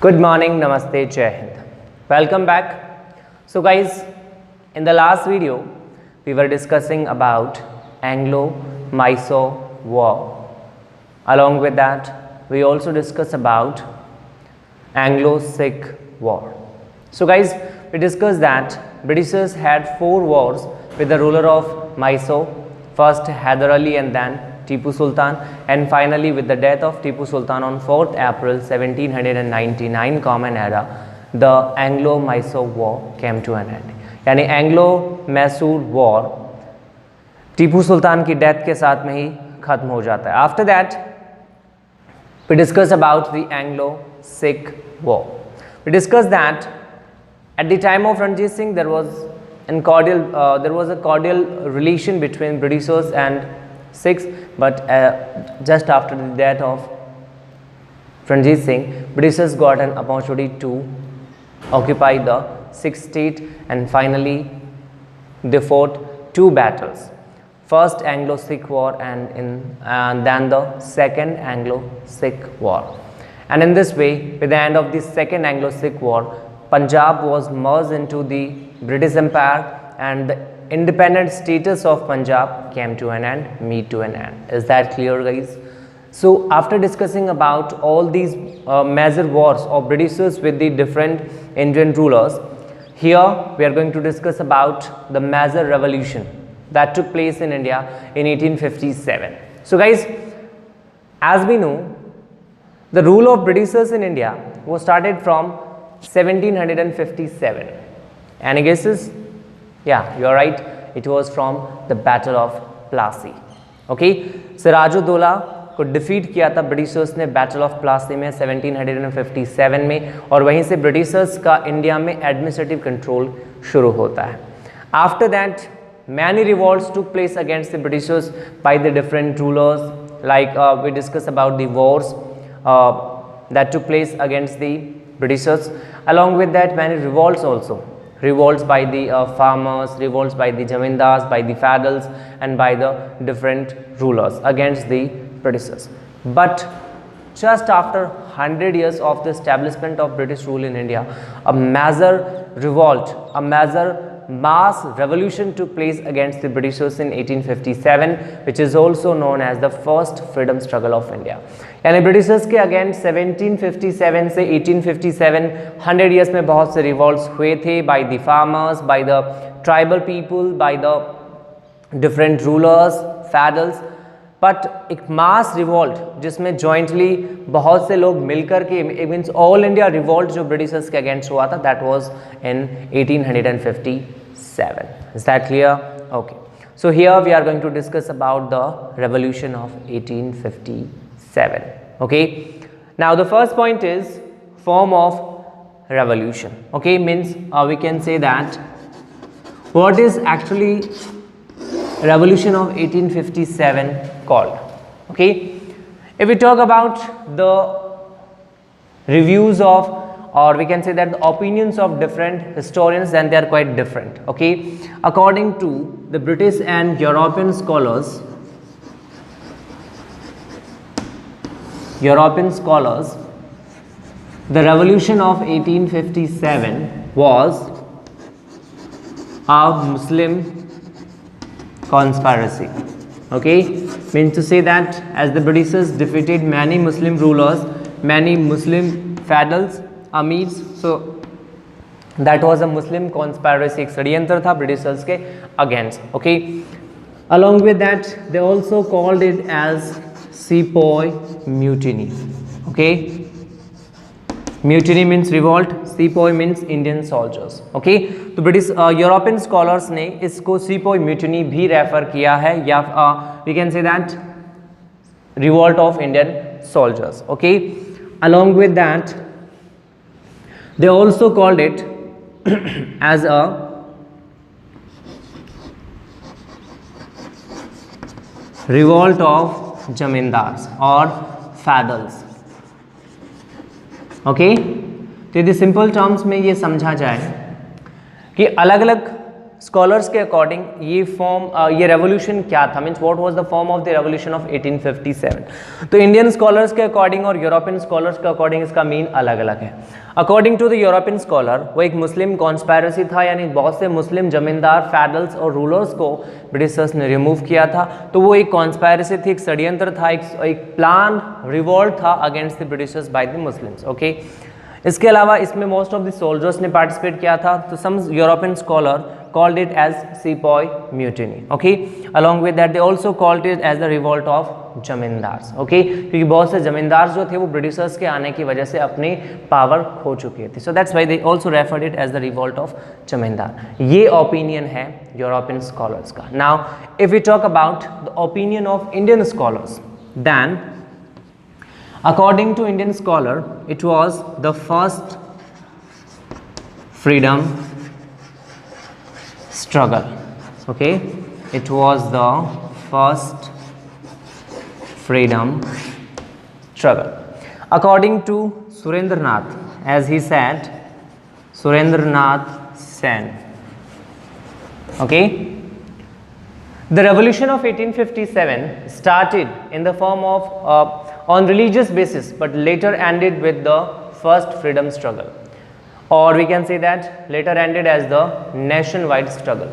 Good morning, Namaste, Jai Hind. Welcome back. So guys, in the last video, we were discussing about Anglo-Mysore War. Along with that, we also discussed about Anglo-Sikh War. So guys, we discussed that Britishers had 4 wars with the ruler of Mysore, first Hyder Ali and then Tipu Sultan, and finally with the death of Tipu Sultan on 4th April 1799 Common Era, the Anglo-Mysore War came to an end. यानी Anglo-Mysore War Tipu Sultan की death के साथ में ही खत्म हो जाता है. After that, we discussed about the Anglo-Sikh War. We discussed that at the time of Ranjit Singh there was a cordial relation between Britishers and Sikhs, but just after the death of Ranjit Singh, Britishers got an opportunity to occupy the Sikh state, and finally they fought 2 battles. First Anglo-Sikh War and then the second Anglo-Sikh War. And in this way, with the end of the second Anglo-Sikh War, Punjab was merged into the British Empire and the independent status of Punjab came to an end, meet to an end. Is that clear, guys? So after discussing about all these major wars of Britishers with the different Indian rulers, here we are going to discuss about the major revolution that took place in India in 1857. So guys, as we know, the rule of Britishers in India was started from 1757. Any guesses? Yeah, you are right. It was from the Battle of Plassey. Okay, Siraj-ud-Daulah को defeat किया था Britishers ने battle of Plassey में 1757 में, और वहीं से Britishers का इंडिया में एडमिनिस्ट्रेटिव कंट्रोल शुरू होता है. After that many revolts took place against the Britishers by the different rulers, like we discussed about the wars that took place against the Britishers. Along with that, many revolts also. Revolts by the farmers, revolts by the zamindars, by the feudals and by the different rulers against the Britishers. But just after 100 years of the establishment of British rule in India, a major revolt, a major mass revolution took place against the Britishers in 1857, which is also known as the first freedom struggle of India. यानी Britishers के against 1757 से 1857 100 years में बहुत से revolts हुए थे by the farmers, by the tribal people, by the different rulers, feudals. But एक mass revolt जिसमें जॉइंटली बहुत से लोग मिलकर के, मीन्स ऑल इंडिया रिवॉल्ट जो ब्रिटिशर्स के अगेंस्ट हुआ था, that was in 1857. Is that clear? Okay, so here we are going to discuss about the revolution of 1857. Okay, now the first point is form of revolution. Okay, means we can say that what is actually revolution of 1857 called. Okay, if we talk about the reviews of, or we can say that the opinions of different historians, then they are quite different. Okay, according to the British and European scholars, the revolution of 1857 was a Muslim conspiracy. Okay, means to say that as the Britishers defeated many Muslim rulers, many Muslim feudals, amirs, so that was a Muslim conspiracy. एक षड्यंत्र था Britishers के against. Okay, along with that they also called it as Sepoy mutiny. Okay, mutiny means revolt, Sepoy means Indian soldiers. Okay, तो British European scholars ने इसको Sepoy mutiny भी refer किया है, या we can say that revolt of Indian soldiers. Okay, along with that they also called it as a revolt of zamindars और फैडल्स. Okay, तो यदि सिंपल टर्म्स में ये समझा जाए कि अलग अलग स्कॉलर्स के अकॉर्डिंग ये रेवोल्यूशन क्या था, means what was the form of the revolution of 1857। तो इंडियन स्कॉलर्स के अकॉर्डिंग और यूरोपियन स्कॉलर्स के अकॉर्डिंग इसका मीन अलग अलग है। According to the European scholar, वो एक मुस्लिम कॉन्स्पायरेसी था, यानी बहुत से मुस्लिम जमींदार, फैडल्स और रूलर्स को ब्रिटिशर्स ने रिमूव किया था। तो वो एक कॉन्स्पायरेसी थी, एक षड्यंत्र था, एक प्लान रिवॉल्ट था against the Britishers by the Muslims. Okay, इसके अलावा इसमें मोस्ट ऑफ द सोल्जर्स ने पार्टिसिपेट किया था। तो some European scholar called it as sepoy mutiny. Okay, along with that they also called it as the revolt of zamindars. Okay, क्योंकि बहुत से जमींदार जो थे वो ब्रिटिशर्स के आने की वजह से अपनी पावर खो चुके थे। So that's why they also referred it as the revolt of zamindar. ये ओपिनियन है यूरोपियन स्कॉलर्स का। Now if we talk about the opinion of Indian scholars, then according to Indian scholar it was the first freedom struggle. Okay, it was the first freedom struggle. According to Surendranath, as he said, Surendranath Sen. Okay, the revolution of 1857 started in the form of on religious basis but later ended with the first freedom struggle, or we can say that later ended as the nationwide struggle.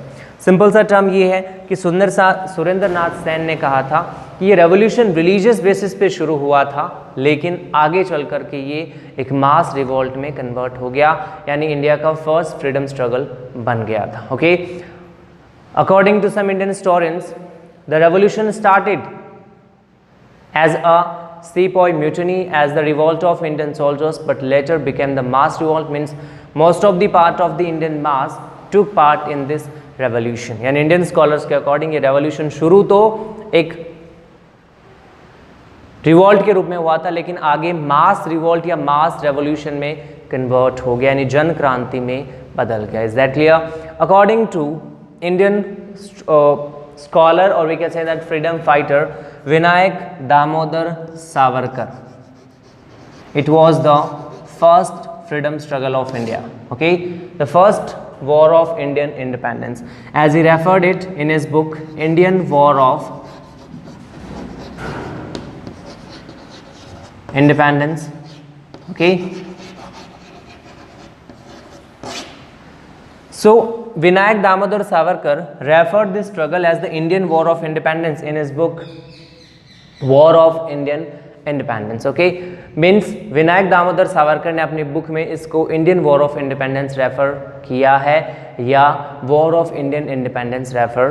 Simple सा term ये है कि सुरेंद्रनाथ सेन ने कहा था कि ये revolution religious basis पे शुरू हुआ था, लेकिन आगे चल कर के ये एक मास रिवोल्ट में कन्वर्ट हो गया, यानी इंडिया का फर्स्ट फ्रीडम स्ट्रगल बन गया था। Okay, according to some Indian historians, the revolution started as a sepoy mutiny, as the revolt of Indian soldiers, but later became the mass revolt, means most of the part of the Indian mass took part in this revolution. यानी Indian scholars के according ये revolution शुरू तो एक revolt के रूप में हुआ था, लेकिन आगे मास रिवॉल्ट या मास रेवोल्यूशन में कन्वर्ट हो गया, यानी जन क्रांति में बदल गया। Is that clear? According to Indian scholar, or we can say that freedom fighter, Vinayak Damodar Savarkar, it was the first freedom struggle of India. Okay, the first war of Indian independence, as he referred it in his book Indian War of Independence. Okay, so Vinayak Damodar Savarkar referred this struggle as the Indian War of Independence in his book War of Indian Independence. Okay, means Vinayak Damodar Savarkar ने अपनी book में इसको Indian War of Independence refer किया है या War of Indian Independence refer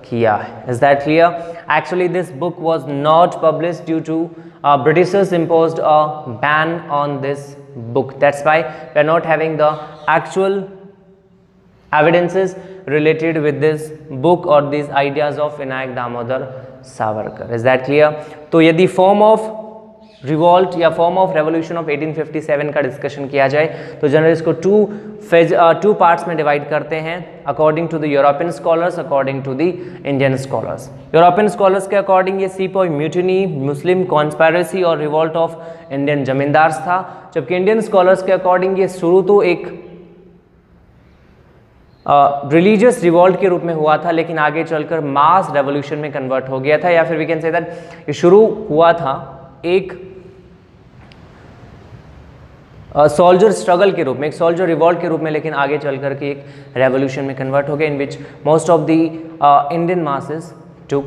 किया है। Is that clear? Actually this book was not published due to Britishers imposed a ban on this book. That's why we are not having the actual evidences related with this book or these ideas of Vinayak Damodar Savarkar. Is that clear? तो यदि form of revolt या form of revolution of 1857 का discussion किया जाए तो generally इसको two parts में divide करते हैं, according to the European scholars, according to the Indian scholars. European scholars के अकॉर्डिंग ये सीपॉय म्यूटिनी, मुस्लिम कॉन्स्पायरेसी और रिवॉल्ट ऑफ इंडियन जमींदार्स था, जबकि इंडियन स्कॉलर्स के अकॉर्डिंग ये शुरू तो एक रिलीजियस रिवॉल्ट के रूप में हुआ था, लेकिन आगे चलकर मास रेवोल्यूशन में कन्वर्ट हो गया था, या फिर वी कैन से दैट ये शुरू हुआ था एक सोल्जर स्ट्रगल के रूप में, एक सोल्जर रिवॉल्ट के रूप में, लेकिन आगे चलकर के एक रेवोल्यूशन में कन्वर्ट हो गया, in which most of the Indian masses took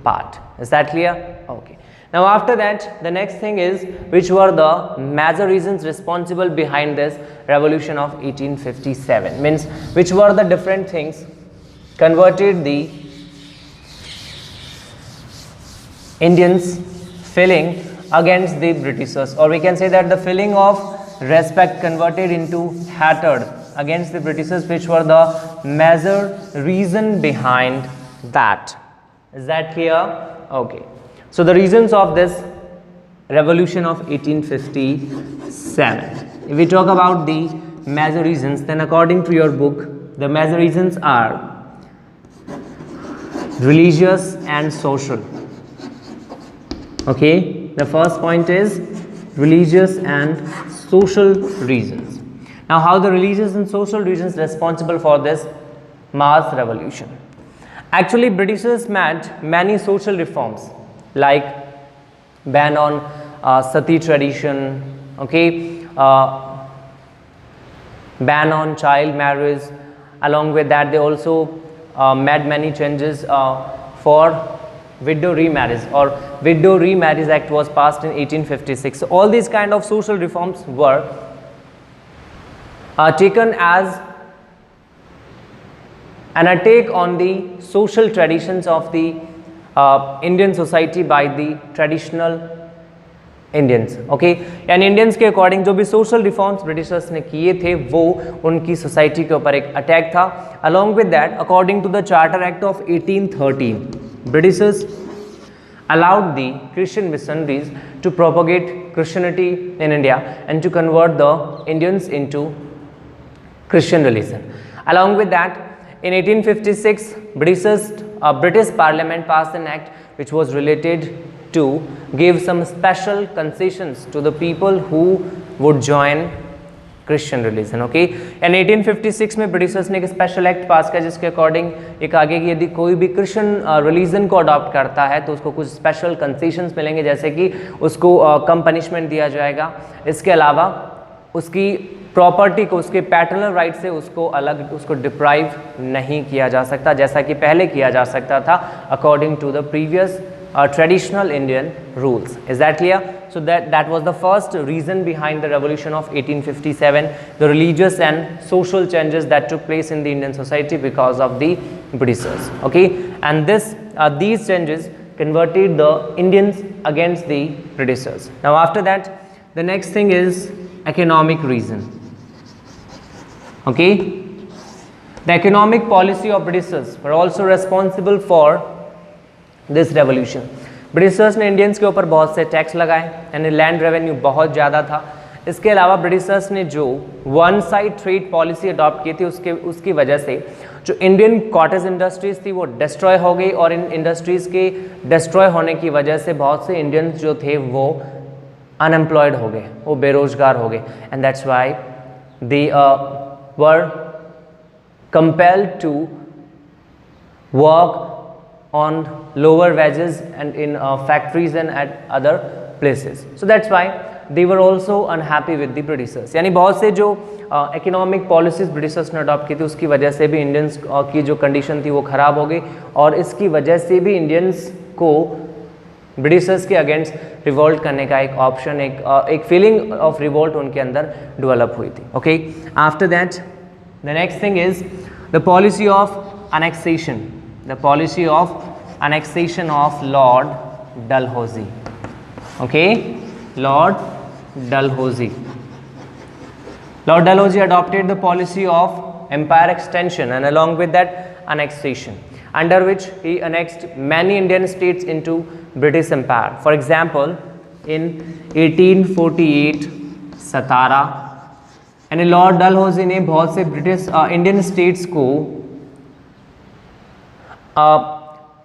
part. Is that clear? Okay, now after that the next thing is which were the major reasons responsible behind this revolution of 1857, means which were the different things converted the Indians feeling against the Britishers, or we can say that the feeling of respect converted into hatred against the Britishers, which were the major reason behind that. Is that clear? Okay, so the reasons of this revolution of 1857, if we talk about the major reasons, then according to your book the major reasons are religious and social. Okay, the first point is religious and social reasons. Now how the religious and social reasons responsible for this mass revolution. Actually, Britishers made many social reforms like ban on sati tradition, okay, ban on child marriage. Along with that, they also made many changes for widow remarriage, or Widow Remarriage Act was passed in 1856. So all these kind of social reforms were taken as an attack on the social traditions of the Indian society by the traditional Indians, okay, यानी Indians के according जो भी social reforms Britishers ने किए थे वो उनकी society के ऊपर एक अटैक था. Along with that, according to the charter act of 1813, Britishers allowed the Christian missionaries to propagate Christianity in India and to convert the Indians into Christian religion. Along with that, in 1856, British Parliament passed an act which was related to give some special concessions to the people who would join Christian religion, okay. And 1856 में Britishers ने एक special act पास किया जिसके according एक आगे की यदि कोई भी क्रिश्चियन रिलीजन को अडॉप्ट करता है तो उसको कुछ स्पेशल कंसेशंस मिलेंगे, जैसे कि उसको कम पनिशमेंट दिया जाएगा. इसके अलावा उसकी प्रॉपर्टी को, उसके पैटर्नल राइट से उसको अलग, उसको डिप्राइव नहीं किया जा सकता जैसा कि पहले किया जा सकता था according to the previous traditional Indian rules. Is that clear? So that was the first reason behind the revolution of 1857, the religious and social changes that took place in the Indian society because of the Britishers, okay. And these changes converted the Indians against the Britishers. Now after that, the next thing is economic reason, okay. The economic policy of Britishers were also responsible for this revolution. Britishers ने Indians के ऊपर बहुत से tax लगाए, यानी land revenue बहुत ज़्यादा था. इसके अलावा ब्रिटिशर्स ने जो one side trade policy adopt की थी उसकी वजह से जो इंडियन कॉटेज इंडस्ट्रीज थी वो डिस्ट्रॉय हो गई, और इन इंडस्ट्रीज़ के डिस्ट्रॉय होने की वजह से बहुत से इंडियंस जो थे वो अनएम्प्लॉयड हो गए, वो बेरोजगार हो गए. And that's why they were compelled to work on lower wages and in factories and at other places. So that's why they were also unhappy with the Britishers. यानी बहुत से जो economic policies ब्रिटिशर्स ने adopt की थी उसकी वजह से भी इंडियंस की जो कंडीशन थी वो ख़राब हो गई, और इसकी वजह से भी इंडियंस को ब्रिटिशर्स के अगेंस्ट रिवोल्ट करने का एक ऑप्शन, एक फीलिंग ऑफ रिवोल्ट उनके अंदर डेवलप हुई थी, okay. After that the next thing is the policy of annexation. The policy of annexation of Lord Dalhousie, okay. Lord Dalhousie adopted the policy of empire extension and along with that annexation, under which he annexed many Indian states into British Empire. For example, in 1848 Satara, यानी Lord Dalhousie ने बहुत से British Indian states को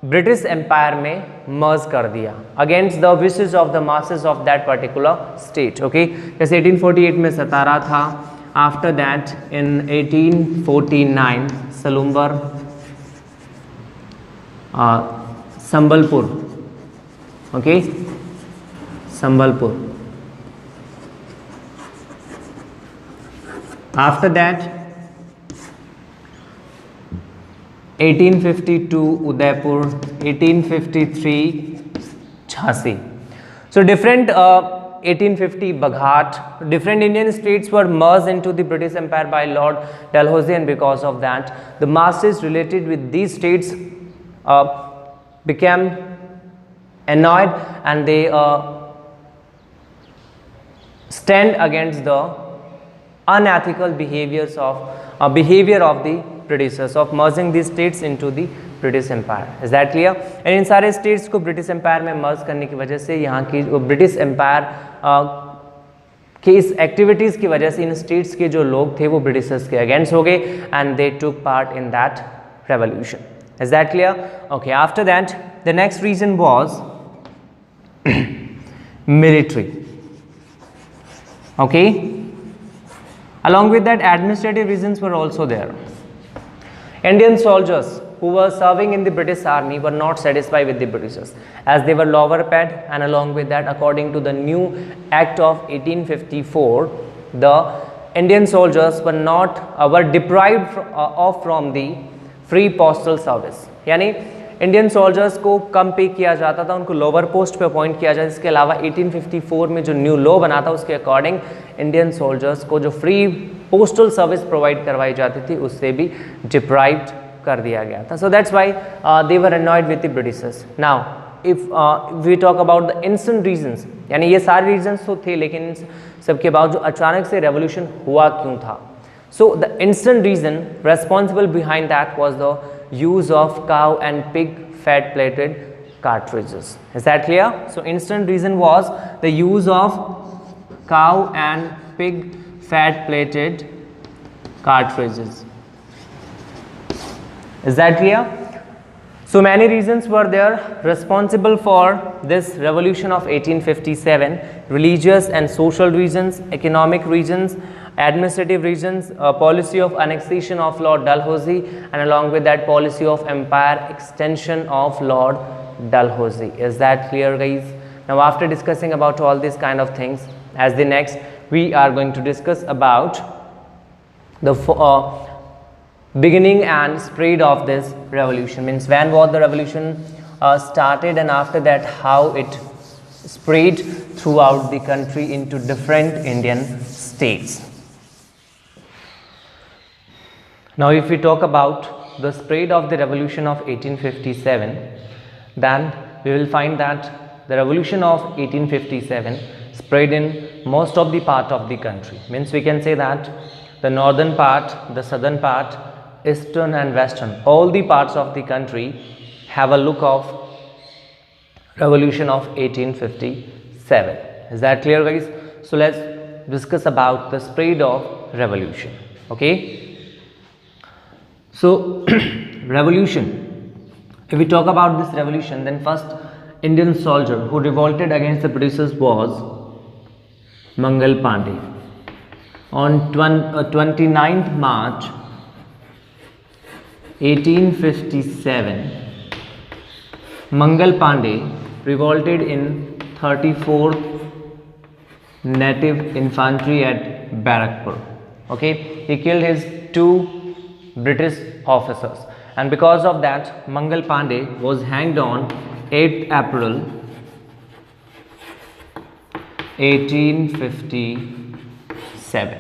British empire में मर्ज कर दिया against the wishes of the masses of that particular state, okay. जैसे 1848 में सतारा था. After that in 1849 Salumbar, Sambalpur, okay, Sambalpur. After that 1852 Udaipur, 1853 Jhansi. So different 1850 Baghat, different Indian states were merged into the British Empire by Lord Dalhousie, and because of that the masses related with these states became annoyed and they stand against the unethical behavior of the Britishers of merging these states into the British Empire. Is that clear? And इन सारे states को British Empire में merge करने की वजह से यहाँ की British Empire की इस activities की वजह से इन states के जो लोग थे वो Britishers के against हो गए and they took part in that revolution. Is that clear? Okay. After that, the next reason was military. Okay. Along with that, administrative reasons were also there. Indian soldiers who were serving in the British army were not satisfied with the Britishers, as they were lower paid, and along with that, according to the new Act of 1854, the Indian soldiers were deprived from the free postal service. यानी Indian soldiers को कम पे किया जाता था, उनको lower post पे appoint किया जाता। इसके अलावा 1854 में जो न्यू लॉ बना था उसके अकॉर्डिंग इंडियन सोल्जर्स को जो फ्री पोस्टल सर्विस प्रोवाइड करवाई जाती थी उससे भी डिप्राइव्ड कर दिया गया था। So that's why they were annoyed with the Britishers. Now if we talk about the instant reasons, यानी ये सारे रीजंस तो थे, लेकिन सबके बावजूद अचानक से रेवोल्यूशन हुआ क्यों था? So the instant reason responsible behind that was the use of cow and pig fat plated cartridges. Is that clear? So instant reason was the use of cow and pig fat plated cartridges. Is that clear? So many reasons were there responsible for this revolution of 1857: religious and social reasons, economic reasons, administrative reasons, policy of annexation of Lord Dalhousie, and along with that policy of empire extension of Lord Dalhousie. Is that clear, guys? Now after discussing about all these kind of things, as the next we are going to discuss about the beginning and spread of this revolution. Means when was the revolution started, and after that how it spread throughout the country into different Indian states. Now if we talk about the spread of the revolution of 1857, then we will find that the revolution of 1857 spread in most of the part of the country. Means we can say that the northern part, the southern part, eastern and western, all the parts of the country have a look of revolution of 1857. Is that clear, guys? So let's discuss about the spread of revolution. Okay, so revolution, if we talk about this revolution, then first Indian soldier who revolted against the Britishers was Mangal Pandey. On 29th March 1857, Mangal Pandey revolted in 34th Native Infantry at Barakpur. Okay, he killed his 2 British officers, and because of that Mangal Pandey was hanged on 8th April 1857.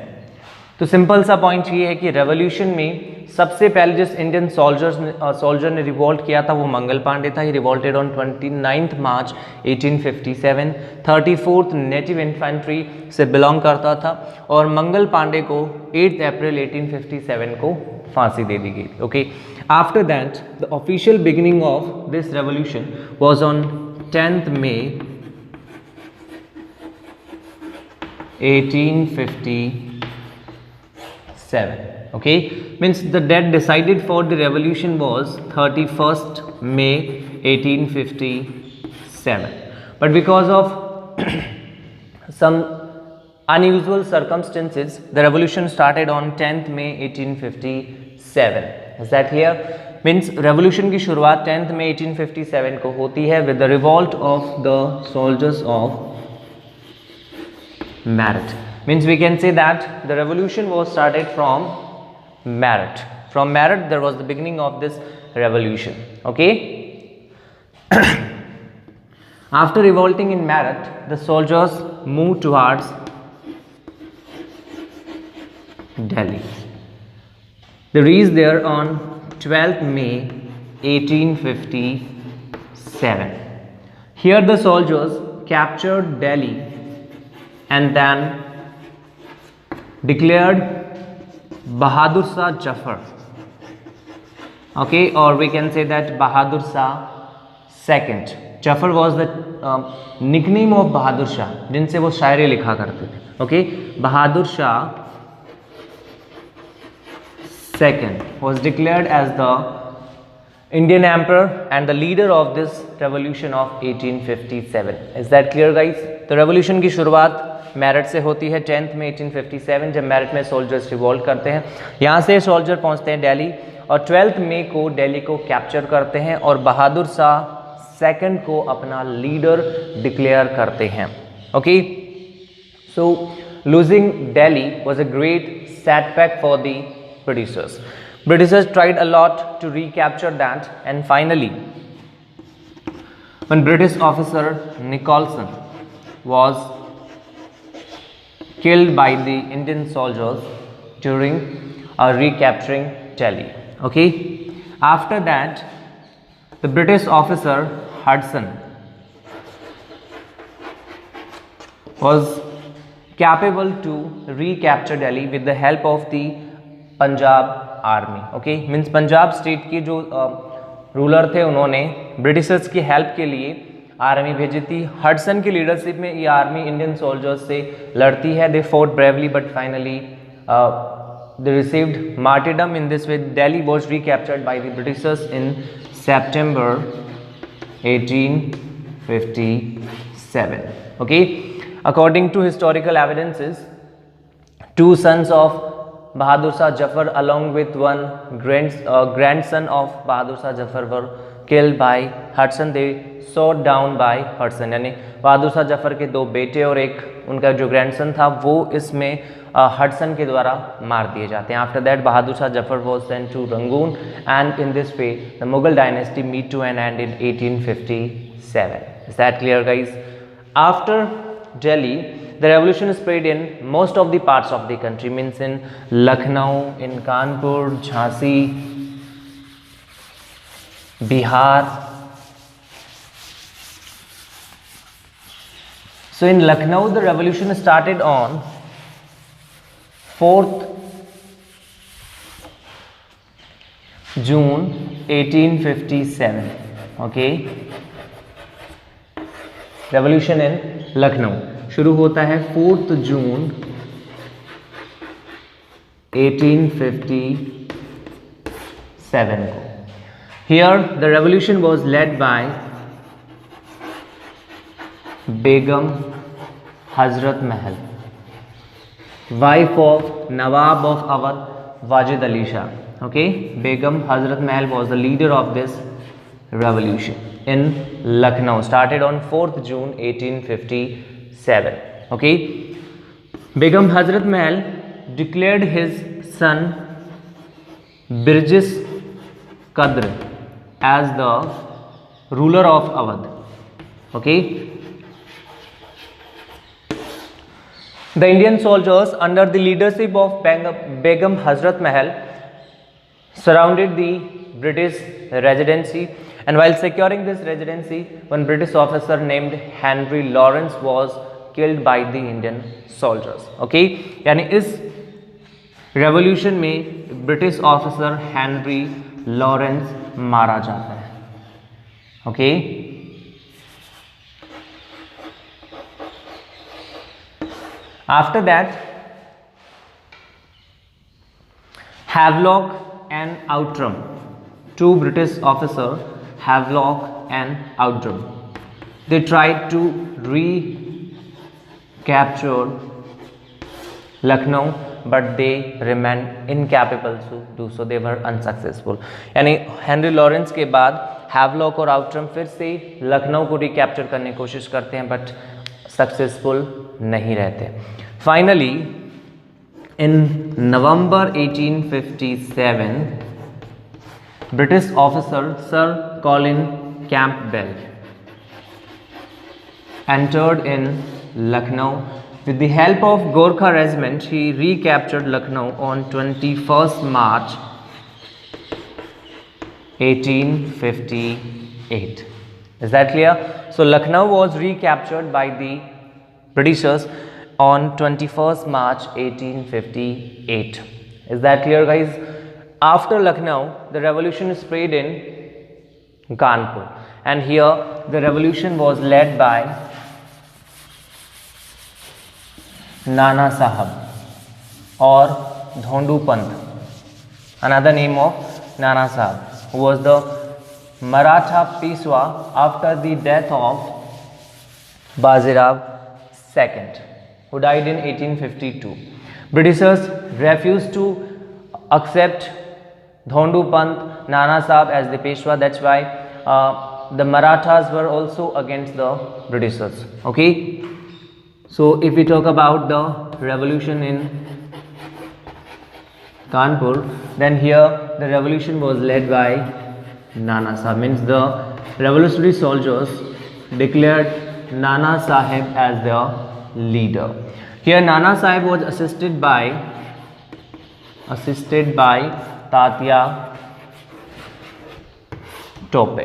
तो simple सा point ये है कि revolution में सबसे पहले जिस Indian soldier ने रिवोल्ट किया था वो मंगल पांडे था। He revolted on 29th March 1857, 34th नेटिव इन्फेंट्री से बिलोंग करता था, और मंगल पांडे को 8 अप्रैल 1857 को फांसी दे दी गई। Okay, after that the official beginning of this revolution was on 10th May 1857. Okay, means the date decided for the revolution was 31st May 1857, but because of some unusual circumstances the revolution started on 10th May 1857. Is that clear? Means revolution की शुरुआत 10th May 1857 को होती है with the revolt of the soldiers of Meerut. Means we can say that the revolution was started from Meerut. From Meerut there was the beginning of this revolution. Okay. After revolting in Meerut, the soldiers moved towards Delhi. They reached there on 12th May 1857. Here the soldiers captured Delhi and then declared Bahadur Shah Jafar. Okay, or we can say that Bahadur Shah II. Jafar was the nickname of Bahadur Shah, जिनसे वो शायरी लिखा करते थे. Okay, Bahadur Shah II was declared as the Indian Emperor and the leader of this revolution of 1857. Is that clear, guys? तो revolution की शुरुआत मेरठ से होती है 10th May 1857, जब मेरठ में सोल्जर्स रिवोल्ट करते हैं। यहाँ से सोल्जर पहुँचते हैं दिल्ली, और 12 मई को दिल्ली को कैप्चर करते हैं और बहादुर शाह सेकंड को अपना लीडर डिक्लेयर करते हैं. Okay, so losing Delhi was a great setback for the Britishers. Britishers tried a lot to recapture that, and finally, when British officer Nicholson was killed by the Indian soldiers during recapturing Delhi. Okay, after that, the British officer Hudson was capable to recapture Delhi with the help of the Punjab army. Okay, means Punjab state के जो ruler थे उन्होंने Britishers की help के लिए army भेजी थी. Hudson की लीडरशिप में ये आर्मी इंडियन सोल्जर्स से लड़ती है. They fought bravely but finally they received martyrdom. In this way Delhi was recaptured by the Britishers in September 1857. Okay, according to historical evidences, two sons of Bahadur Shah Zafar along with one grandson of Bahadur Shah Zafar were killed by Hudson. They shot down by Hudson. यानी बहादुर शाह जफर के दो बेटे और एक उनका जो grandson था वो इसमें हडसन के द्वारा मार दिए जाते हैं. After that Bahadur Shah Zafar was sent to Rangoon, and in this way the Mughal dynasty meet to an end in 1857. Is that clear, guys? After Delhi, the revolution spread in most of the parts of the country, means in Lucknow, in Kanpur, Jhansi, Bihar. So in Lucknow, the revolution started on 4th June 1857. Okay, revolution in Lucknow शुरू होता है 4 जून 1857 को. Here the revolution was led by Begum Hazrat Mahal, wife of Nawab of Awadh Wajid Ali Shah. Okay, Begum Hazrat Mahal was the leader of this revolution in Lucknow, started on 4th June 1857. Okay, Begum Hazrat Mahal declared his son Birjis Qadr as the ruler of Awadh. Okay, the Indian soldiers under the leadership of Begum Hazrat Mahal surrounded the British residency, and while securing this residency, one British officer named Henry Lawrence was killed by the Indian soldiers. Okay, यानी इस revolution में British officer Henry Lawrence मारा जाता है. Okay, after that Havelock and Outram, two British officers, Havelock and Outram, they tried to recapture Lucknow, but they remained incapable to do so. They were unsuccessful. यानी Henry Lawrence के बाद Havelock और Outram फिर से लखनऊ को recapture करने की कोशिश करते हैं, बट सक्सेसफुल नहीं रहते. Finally in November 1857, British officer Sir Colin Campbell entered in Lucknow. With the help of Gorkha Regiment, he recaptured Lucknow on 21st March 1858. Is that clear? So Lucknow was recaptured by the Britishers on 21st March 1858. Is that clear, guys? After Lucknow, the revolution spread in Kanpur, and here the revolution was led by Nana Sahab or Dhondu Pant, another name of Nana Sahab, who was the Maratha Peshwa after the death of Bajirao II, who died in 1852. Britishers refused to accept Dhondu Pant, Nana Sahib as the Peshwa. That's why the Marathas were also against the Britishers. Okay, so if we talk about the revolution in Kanpur, then here the revolution was led by Nana Sahib, means the revolutionary soldiers declared Nana Sahib as their leader. Here Nana Sahib was assisted by Tatya Tope.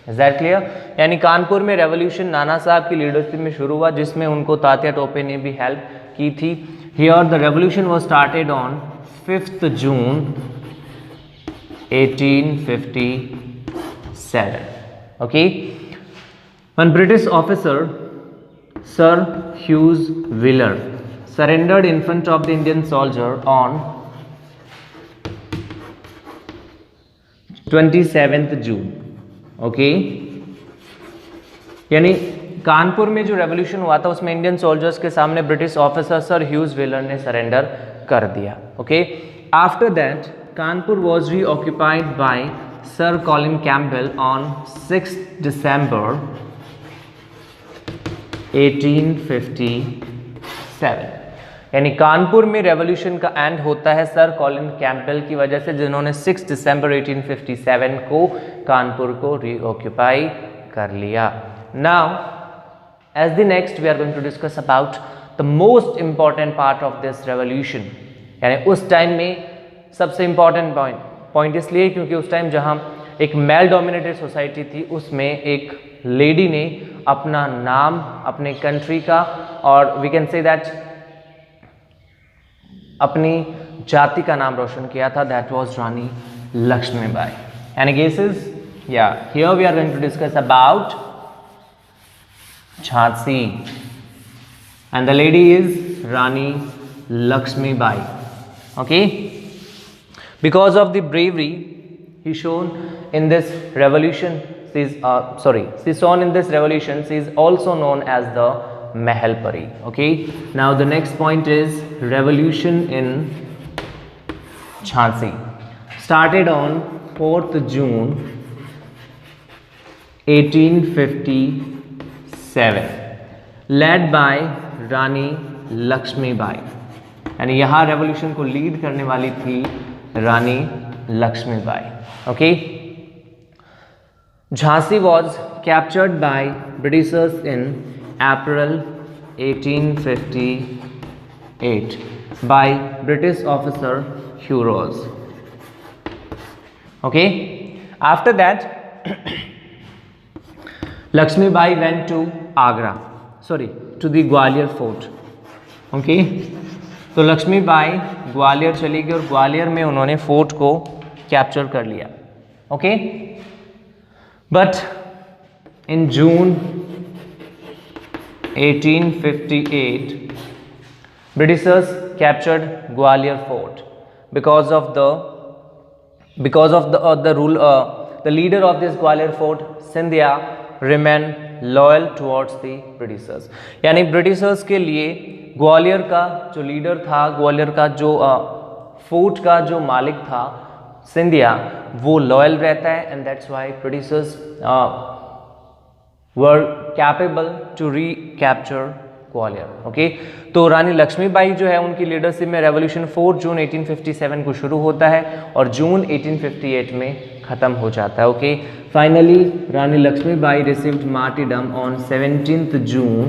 Is that clear? यानी कानपुर में revolution नाना साहब की leadership में शुरू हुआ, जिसमें उनको तात्या टोपे ने भी हेल्प की थी. Here the revolution was started on 5th June 1857. Okay, one British officer, Sir Hugh Wheeler, surrendered in front of the Indian soldier on 27th June. Okay, यानी कानपुर में जो रेवोल्यूशन हुआ था उसमें इंडियन सोल्जर्स के सामने British officer Sir Hugh Wheeler ने surrender कर दिया. Okay, after that Kanpur was reoccupied by Sir Colin Campbell on 6 December 1857. यानी कानपुर में रेवोल्यूशन का एंड होता है सर कॉलिन कैम्पबेल की वजह से, जिन्होंने 6 December 1857 को कानपुर को रीऑक्युपाई कर लिया. Now as the next we are going to discuss about the most important part of this revolution. यानी उस टाइम में सबसे इंपॉर्टेंट पॉइंट इसलिए क्योंकि उस टाइम जहां एक मेल डोमिनेटेड सोसाइटी थी, उसमें एक लेडी ने अपना नाम अपने कंट्री का और वी कैन से दैट अपनी जाति का नाम रोशन किया था. That was Rani Lakshmibai. Any guesses? या here we are going to discuss about Jhansi and the lady is Rani Lakshmibai. Okay, because of the bravery he shown in this revolution, she is also known as the Mahalpuri. Okay, now the next point is revolution in Jhansi started on 4th June 1857 led by रानी लक्ष्मीबाई. यानी यहाँ revolution को lead करने वाली थी रानी Lakshmibai. Okay, Jhansi was captured by Britishers in April 1858 by British officer Hugh Ross. Okay, after that Lakshmibai went to Agra, to the Gwalior fort. Okay, तो लक्ष्मीबाई ग्वालियर चली गई और ग्वालियर में उन्होंने फोर्ट को कैप्चर कर लिया. Okay, but in June 1858 Britishers captured Gwalior fort because of the rule the leader of this Gwalior fort Scindia remained loyal towards the Britishers. यानी ब्रिटिशर्स के लिए ग्वालियर का जो लीडर था, ग्वालियर का जो फोर्ट का जो मालिक था सिंधिया, वो लॉयल रहता है and that's why Britishers were capable to recapture Gwalior. Okay, तो रानी लक्ष्मीबाई जो है उनकी लीडरशिप में रेवोल्यूशन 4 जून 1857 को शुरू होता है और जून 1858 में ख़त्म हो जाता है. Okay, finally Rani Lakshmibai received martyrdom on 17th June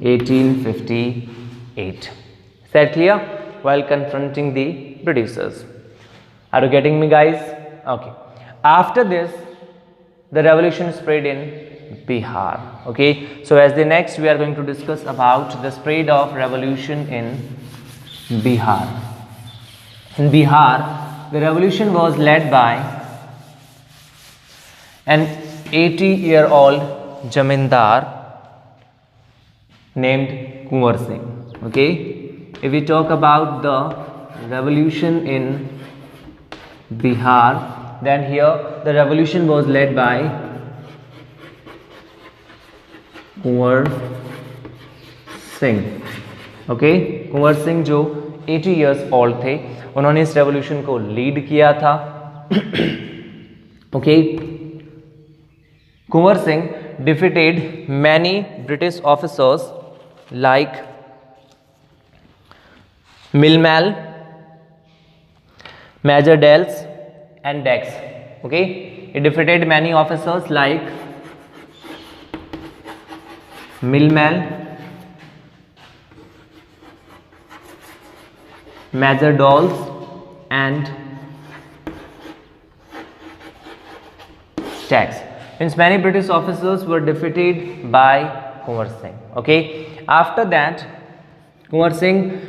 1858. Is that clear? While confronting the Britishers. Are you getting me, guys? Okay. After this, the revolution spread in Bihar. Okay. So as the next, we are going to discuss about the spread of revolution in Bihar. In Bihar, the revolution was led by an 80-year-old Jamindar named Kunwar Singh. Okay. If we talk about the revolution in Bihar, then here the revolution was led by Kunwar Singh. Okay, Kunwar Singh जो 80 years old थे, उन्होंने इस revolution को lead किया था. okay, Kunwar Singh defeated many British officers like Milmel, Major Dales and Dex. Okay, he defeated many officers like Milmel, Major Dawes and Dex. Means many British officers were defeated by Kunwar Singh. Okay, after that Kunwar Singh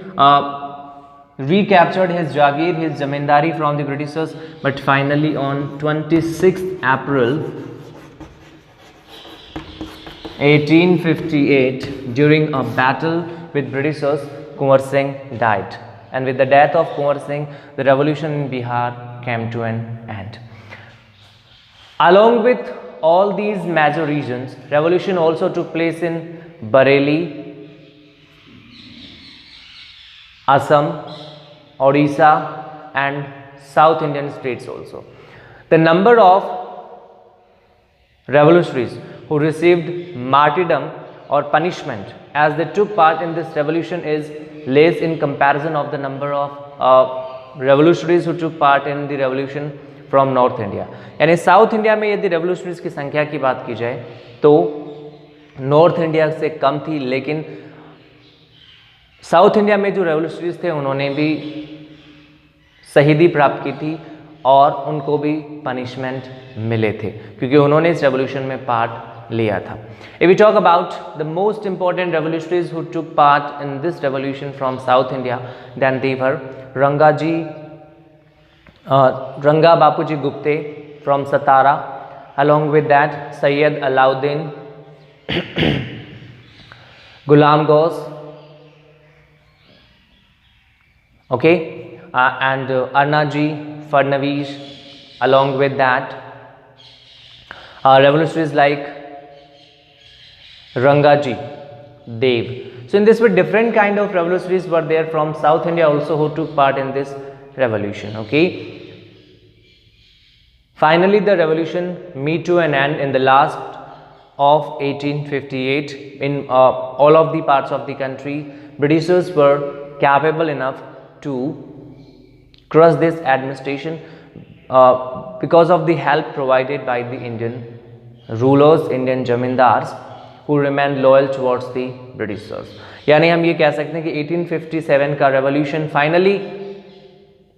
recaptured his Jagir, his Zamindari from the Britishers, but finally on 26th April 1858, during a battle with Britishers, Kunwar Singh died. And with the death of Kunwar Singh, the revolution in Bihar came to an end. Along with all these major regions, revolution also took place in Bareilly, Assam, Odisha and South Indian states also. The number of revolutionaries who received martyrdom or punishment as they took part in this revolution is less in comparison of the number of revolutionaries who took part in the revolution from North India. यानी south India में यदि revolutionaries की संख्या की बात की जाए तो नॉर्थ इंडिया से कम थी, लेकिन साउथ इंडिया में जो रेवोल्यूशनरीज थे उन्होंने भी शहीदी प्राप्त की थी और उनको भी पनिशमेंट मिले थे क्योंकि उन्होंने इस रेवोल्यूशन में पार्ट लिया था. If we talk about the most important revolutionaries who took part in this revolution from south India, then they were Ranga Bapuji Gupte from Satara, along with that Sayyid Alauddin, Ghulam Ghosh, okay, and Arnaji Fadnavis, along with that revolutionaries like Rangaji Dev. So in this way different kind of revolutionaries were there from South India also who took part in this revolution. Okay, finally the revolution meet to an end in the last of 1858. In all of the parts of the country, Britishers were capable enough to crush this administration because of the help provided by the Indian rulers, Indian zamindars who remained loyal towards the Britishers. यानी हम ये कह सकते हैं कि 1857 का revolution finally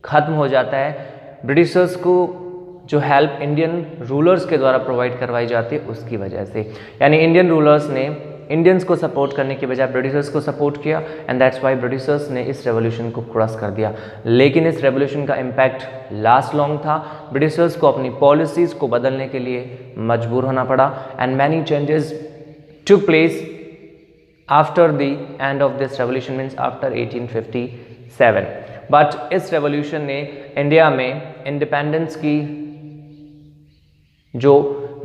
खत्म हो जाता है ब्रिटिशर्स को जो हेल्प इंडियन रूलर्स के द्वारा प्रोवाइड करवाई जाती है उसकी वजह से. यानी इंडियन रूलर्स ने इंडियंस को सपोर्ट करने के बजाय ब्रिटिशर्स को सपोर्ट किया एंड दैट्स वाई ब्रिटिशर्स ने इस रेवोल्यूशन को क्रॉस कर दिया. लेकिन इस रेवोल्यूशन का इम्पैक्ट लास्ट लॉन्ग था. ब्रिटिशर्स को अपनी पॉलिसीज़ को बदलने के लिए मजबूर होना पड़ा and many changes took place after the end of this revolution, means after 1857. But इस रेवोल्यूशन ने इंडिया में इंडिपेंडेंस की जो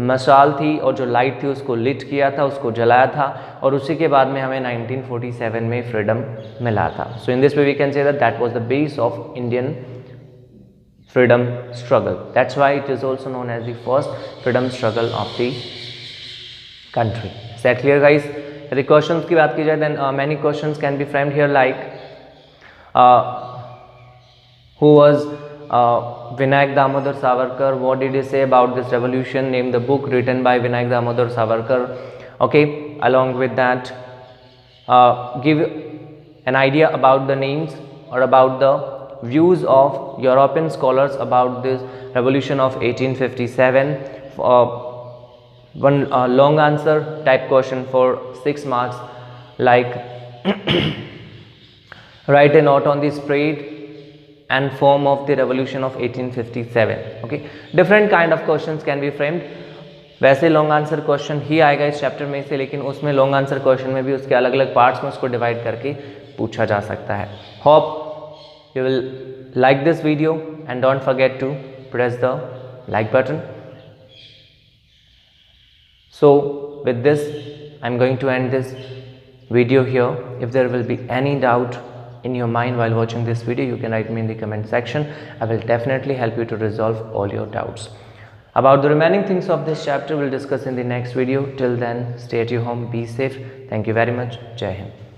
मशाल थी और जो लाइट थी उसको लिट किया था, उसको जलाया था और उसी के बाद में हमें 1947 में फ्रीडम मिला था. So in this way we can say that was the base of Indian freedom struggle. That's why it is also known as the first freedom struggle of the country. Is that clear guys? यदि questions की बात की जाए then many questions can be framed here like who was Vinayak Damodar Savarkar, what did he say about this revolution? Name the book written by Vinayak Damodar Savarkar. Okay, along with that give an idea about the names or about the views of European scholars about this revolution of 1857. One long answer type question for 6 marks like write a note on the spread and form of the revolution of 1857. okay, different kind of questions can be framed. वैसे long answer question ही आएगा इस chapter में से, लेकिन उसमें long answer question में भी उसके अलग अलग पार्ट्स में उसको डिवाइड करके पूछा जा सकता है. Hope you will like this video and don't forget to press the like button. So with this I am going to end this video here. If there will be any doubt in your mind while watching this video, you can write me in the comment section. I will definitely help you to resolve all your doubts. About the remaining things of this chapter, we'll discuss in the next video. Till then, stay at your home, be safe. Thank you very much. Jai Hind.